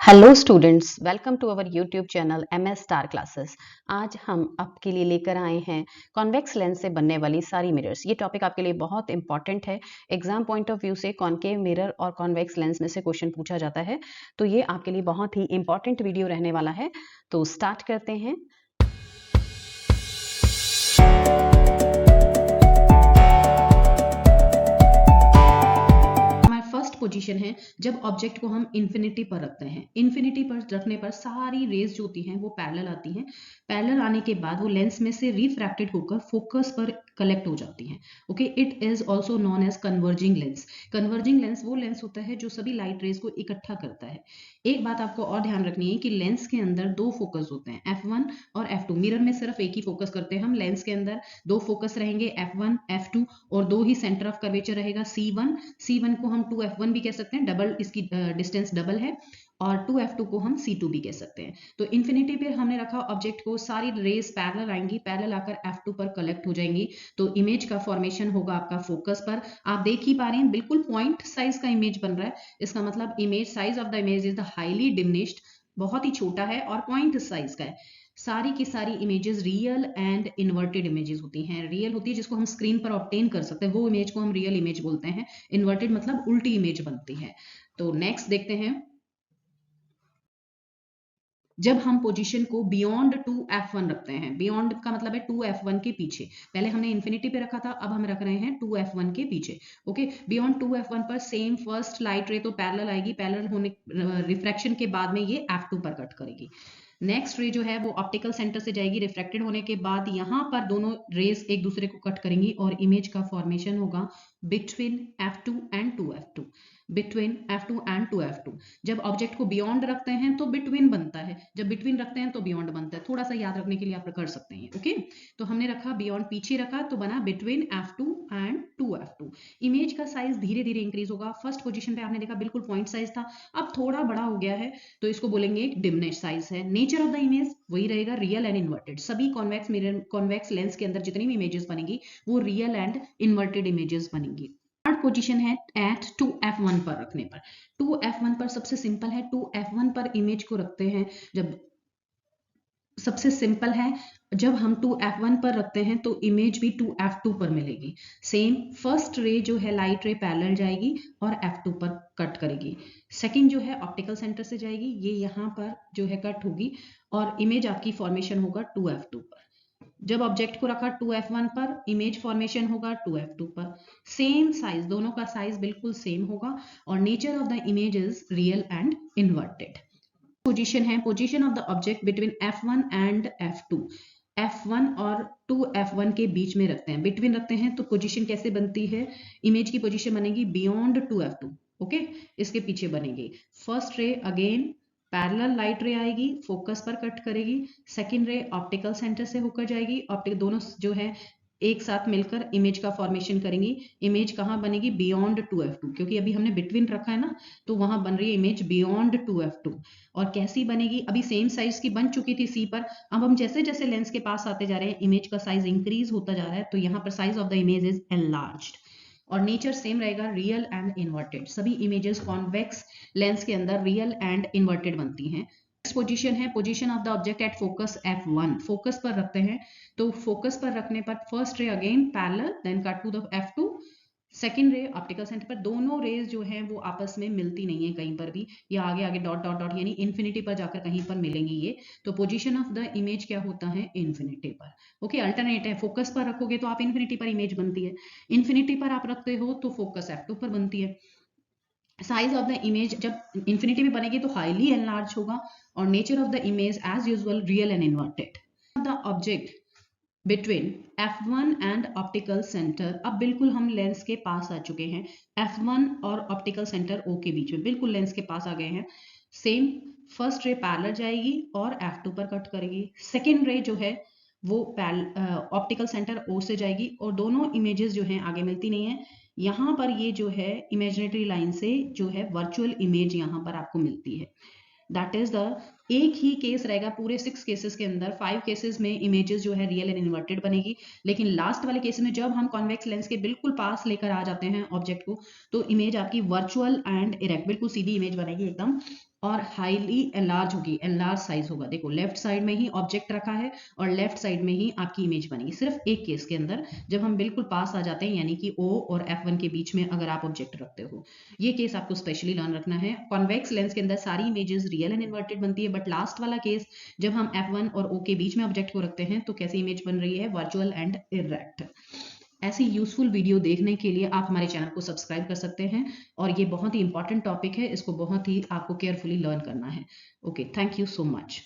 Hello students, welcome to our YouTube channel MS star classes. आज हम आपके लिए लेकर आए हैं कॉन्वेक्स लेंस से बनने वाली सारी मिरर्स। ये टॉपिक आपके लिए बहुत इंपॉर्टेंट है। एग्जाम पॉइंट ऑफ व्यू से कॉन्केव मिरर और कॉन्वेक्स लेंस में से क्वेश्चन पूछा जाता है, तो ये आपके लिए बहुत ही इंपॉर्टेंट वीडियो रहने वाला है। तो स्टार्ट करते हैं। फर्स्ट पोजीशन है जब ऑब्जेक्ट को हम इन्फिनिटी पर रखते हैं। इन्फिनिटी पर रखने पर सारी रेज जो होती हैं वो पैरेलल आती हैं। पैरेलल आने के बाद वो लेंस में से रिफ्रैक्टेड होकर फोकस पर कलेक्ट हो जाती हैं। Okay, it is also known as converging lens. Converging lens वो लेंस होता है जो सभी लाइट रेज को इकट्ठा करता है। एक बात आपको और ध्यान रखनी है कि लेंस के अंदर दो फोकस होते हैं, F1 और F2। मिरर में सिर्फ एक ही फोकस करते हैं हम, लेंस के अंदर दो फोकस रहेंगे, F1 F2, और दो ही सेंटर ऑफ कर्वेचर रहेगा, C1। C1 को हम 2F1 भी कह सकते हैं, डबल इसकी डिस्टेंस डबल है, और 2F2 को हम C2 भी कह सकते हैं। तो इन्फिनिटी पे हमने रखा ऑब्जेक्ट को, सारी रेज पैरेलल आएंगी, पैरेलल आकर F2 पर कलेक्ट हो जाएंगी। तो इमेज का फॉर्मेशन होगा आपका फोकस पर। आप देख ही पा रहे हैं बिल्कुल पॉइंट साइज का इमेज बन रहा है। इसका मतलब image size of the image is the highly diminished, बहुत ही छोटा है और पॉइंट साइज का है। सारी की सारी images real and inverted images होती हैं। रियल होती है जिसको हम स्क्रीन पर ऑब्टेन कर सकते हैं, वो इमेज को हम रियल इमेज बोलते हैं। इन्वर्टेड मतलब उल्टी इमेज बनती है। तो नेक्स्ट देखते हैं। जब हम पोजीशन को बियॉन्ड 2F1 रखते हैं, बियॉन्ड का मतलब है 2F1 के पीछे। पहले हमने इन्फिनिटी पे रखा था, अब हम रख रहे हैं 2F1 के पीछे। ओके, बियॉन्ड 2F1 पर सेम फर्स्ट लाइट रे तो पैरेलल आएगी, पैरेलल होने रिफ्रैक्शन के बाद में ये F2 पर कट करेगी। नेक्स्ट रे जो है वो ऑप्टिकल सेंटर से जाएगी, रिफ्रैक्टेड होने के बाद यहाँ पर दोनों रेज एक दूसरे को कट करेंगी और इमेज का फॉर्मेशन होगा between F2 and 2F2। Between F2 and 2F2। जब ऑब्जेक्ट को बियॉन्ड रखते हैं तो बिटवीन बनता है, जब बिटवीन रखते हैं तो बियॉन्ड बनता है। थोड़ा सा याद रखने के लिए आप कर सकते हैं। ओके, तो हमने रखा बियॉन्ड, पीछे रखा तो बना between F2 and 2F2। Image का साइज धीरे धीरे इंक्रीज होगा। फर्स्ट पोजीशन पे आपने देखा बिल्कुल पॉइंट साइज था, अब थोड़ा बड़ा हो गया है, तो इसको बोलेंगे एक डिमिनिश साइज है। नेचर ऑफ द इमेज वही रहेगा, रियल एंड इन्वर्टेड। सभी कॉन्वेक्स मिरर, कॉन्वेक्स लेंस के अंदर जितनी भी इमेजेस बनेगी वो रियल एंड इन्वर्टेड इमेजेस बनेगी। थर्ड पोजीशन है एट 2F1 पर रखने पर। 2F1 पर सबसे सिंपल है, 2F1 पर इमेज को रखते हैं जब, सबसे सिंपल है, जब हम 2F1 पर रखते हैं तो इमेज भी 2F2 पर मिलेगी। सेम फर्स्ट रे जो है लाइट रे पैरेलल जाएगी और F2 पर कट करेगी। सेकंड जो है ऑप्टिकल सेंटर से जाएगी, ये यहाँ पर जो है कट होगी और इमेज आपकी फॉर्मेशन होगा 2F2 पर। जब ऑब्जेक्ट को रखा 2F1 पर, इमेज फॉर्मेशन होगा 2F2 पर। सेम साइज, दोनों का साइज बिल्कुल सेम होगा और nature of the image is real and inverted. Position है, position of the object between F1 and F2। F1 और 2F1 के बीच में रखते हैं, बिटवीन रखते हैं, तो पोजीशन कैसे बनती है? इमेज की पोजीशन बनेगी बियॉन्ड 2F2। ओके, इसके पीछे बनेगी first ray, again parallel light रे आएगी, फोकस पर कट करेगी। सेकंड रे ऑप्टिकल सेंटर से होकर जाएगी, ऑप्टिक दोनों जो है एक साथ मिलकर इमेज का फॉर्मेशन करेंगी। इमेज कहाँ बनेगी? बियॉन्ड 2F2, क्योंकि अभी हमने बिटवीन रखा है ना, तो वहां बन रही है इमेज बियॉन्ड 2F2। और कैसी बनेगी? अभी सेम साइज की बन चुकी थी C पर, अब हम जैसे जैसे लेंस के पास आते जा रहे हैं इमेज का साइज इंक्रीज होता जा रहा है, तो यहाँ पर size of the image is enlarged और नेचर सेम रहेगा, रियल एंड इन्वर्टेड। सभी इमेजेस कॉन्वेक्स लेंस के अंदर रियल एंड इन्वर्टेड बनती हैं। नेक्स्ट पोजीशन है, position of the object at focus F1। Focus पर रखते हैं, तो फोकस पर रखने पर first ray again parallel, then cut to the F2। Second ray optical centre पर। दोनों रेज जो है वो आपस में मिलती नहीं है कहीं पर भी, या आगे आगे डॉट डॉट डॉट, यानी इन्फिनिटी पर जाकर कहीं पर मिलेंगी ये। तो पोजीशन ऑफ द इमेज क्या होता है? इन्फिनिटी पर। ओके, अल्टरनेट है, फोकस पर रखोगे तो आप इन्फिनिटी पर इमेज बनती है, इन्फिनिटी पर आप रखते हो तो फोकस F2 पर बनती है। साइज ऑफ द इमेज जब इन्फिनिटी में बनेगी तो हाईली एनलार्ज होगा और nature of the image as usual real and inverted. The object between F1 and optical centre. अब बिल्कुल हम लेंस के पास आ चुके हैं, F1 और ऑप्टिकल सेंटर O के बीच में, बिल्कुल लेंस के पास आ गए हैं। सेम फर्स्ट रे पैरेलल जाएगी और F2 पर कट करेगी। सेकेंड रे जो है वो ऑप्टिकल सेंटर O से जाएगी और दोनों इमेजेस जो हैं आगे मिलती नहीं है। यहाँ पर ये जो है इमेजिनरी लाइन से जो है वर्चुअल इमेज यहाँ पर आपको मिलती है। दैट इज द एक ही केस रहेगा पूरे 6 केसेस के अंदर। 5 केसेस में इमेजेस जो है रियल एंड इन्वर्टेड बनेगी, लेकिन लास्ट वाले केस में जब हम कॉन्वेक्स लेंस के बिल्कुल पास लेकर आ जाते हैं ऑब्जेक्ट को, तो इमेज आपकी वर्चुअल एंड इरेक्ट, बिल्कुल सीधी इमेज बनेगी एकदम। और हाईली एनलार्ज होगी, एनलार्ज साइज होगा। देखो लेफ्ट साइड में ही ऑब्जेक्ट रखा है और लेफ्ट साइड में ही आपकी इमेज बनेगी, सिर्फ एक केस के अंदर, जब हम बिल्कुल पास आ जाते हैं, यानी कि O और F1 के बीच में अगर आप ऑब्जेक्ट रखते हो। ये केस आपको स्पेशली लर्न रखना है। कॉन्वेक्स लेंस के अंदर सारी इमेजेस रियल एंड इन्वर्टेड बनती है, बट लास्ट वाला केस जब हम F1 और O के बीच में ऑब्जेक्ट को रखते हैं तो कैसी इमेज बन रही है, वर्चुअल एंड इरेक्ट। ऐसी यूजफुल वीडियो देखने के लिए आप हमारे चैनल को सब्सक्राइब कर सकते हैं, और ये बहुत ही इंपॉर्टेंट टॉपिक है, इसको बहुत ही आपको केयरफुली लर्न करना है। Okay, thank you so much.